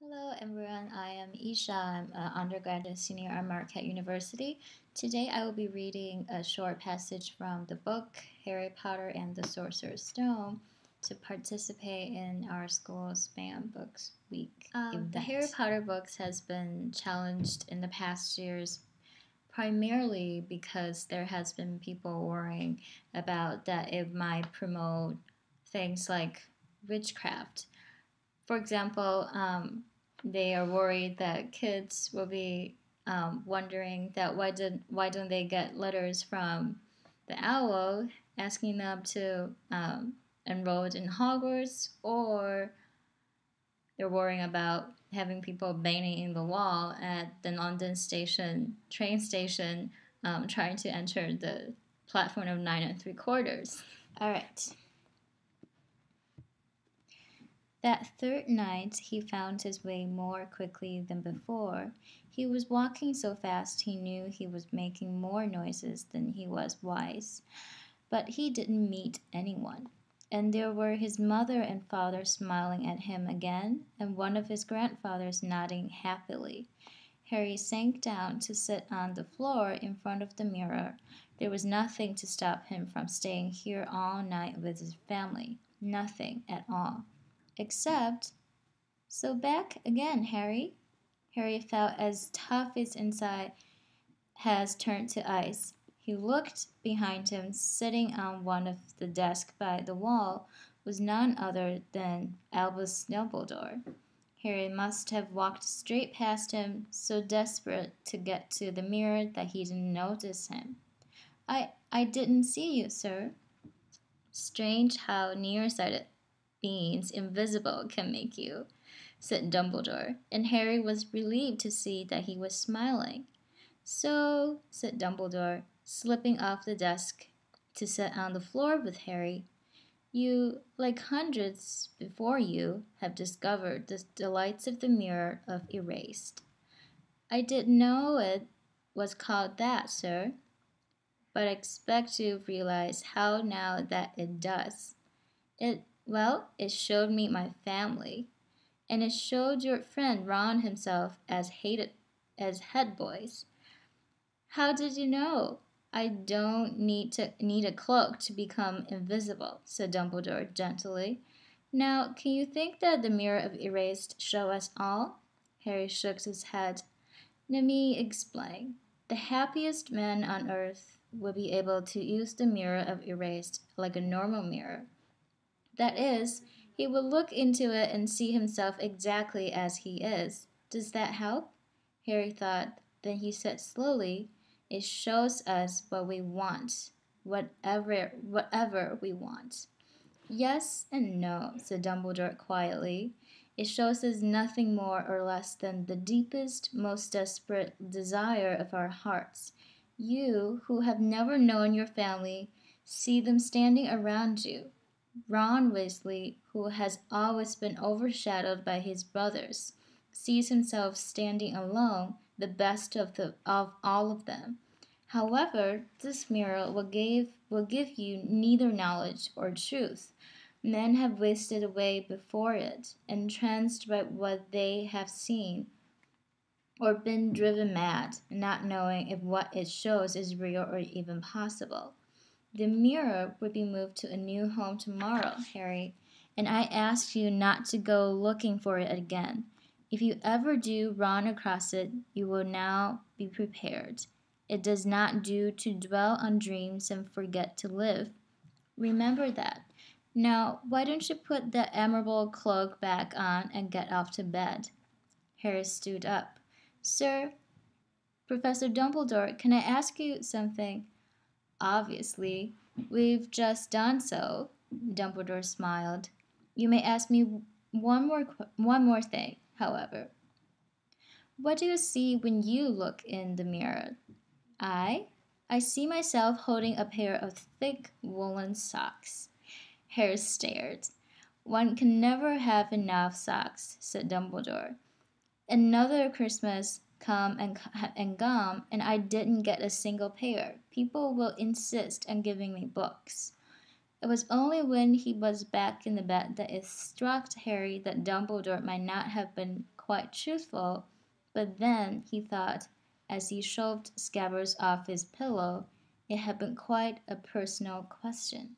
Hello everyone, I am Yisha. I'm an undergraduate senior at Marquette University. Today I will be reading a short passage from the book Harry Potter and the Sorcerer's Stone to participate in our school's Spam Books Week event. The Harry Potter books has been challenged in the past years primarily because there has been people worrying about that it might promote things like witchcraft. For example, they are worried that kids will be wondering that why don't they get letters from the owl asking them to enroll in Hogwarts, or they're worrying about having people banging in the wall at the London station train station, trying to enter the platform of 9 3/4. All right. That third night he found his way more quickly than before. He was walking so fast he knew he was making more noises than he was wise. But he didn't meet anyone. And there were his mother and father smiling at him again, and one of his grandfathers nodding happily. Harry sank down to sit on the floor in front of the mirror. There was nothing to stop him from staying here all night with his family. Nothing at all. Except, so back again, Harry. Harry felt as tough as inside has turned to ice. He looked behind him. Sitting on one of the desks by the wall was none other than Albus Dumbledore. Harry must have walked straight past him, so desperate to get to the mirror that he didn't notice him. I didn't see you, sir. Strange how nearsighted beings invisible can make you, said Dumbledore, and Harry was relieved to see that he was smiling. So, said Dumbledore, slipping off the desk to sit on the floor with Harry, you, like hundreds before you, have discovered the delights of the mirror of erased. I didn't know it was called that, sir, but I expect you've realized how now that it does. It showed me my family, and it showed your friend Ron himself as hated as head boys. How did you know? I don't need a cloak to become invisible, said Dumbledore gently. Now, can you think that the mirror of erased show us all? Harry shook his head. Let me explain. The happiest man on earth will be able to use the mirror of erased like a normal mirror. That is, he will look into it and see himself exactly as he is. Does that help? Harry thought. Then he said slowly, it shows us what we want, whatever we want. Yes and no, said Dumbledore quietly. It shows us nothing more or less than the deepest, most desperate desire of our hearts. You, who have never known your family, see them standing around you. Ron Weasley, who has always been overshadowed by his brothers, sees himself standing alone, the best of all of them. However, this mirror will give you neither knowledge or truth. Men have wasted away before it, entranced by what they have seen, or been driven mad, not knowing if what it shows is real or even possible. The mirror would be moved to a new home tomorrow, Harry, and I ask you not to go looking for it again. If you ever do run across it, you will now be prepared. It does not do to dwell on dreams and forget to live. Remember that. Now, why don't you put that admirable cloak back on and get off to bed? Harry stood up. Sir, Professor Dumbledore, can I ask you something? Obviously, we've just done so, Dumbledore smiled. You may ask me one more thing, however. What do you see when you look in the mirror? I? I see myself holding a pair of thick woolen socks. Harry stared. One can never have enough socks, said Dumbledore. Another Christmas come and gone, and I didn't get a single pair. People will insist on giving me books. It was only when he was back in the bed that it struck Harry that Dumbledore might not have been quite truthful, but then, he thought, as he shoved Scabbers off his pillow, it had been quite a personal question.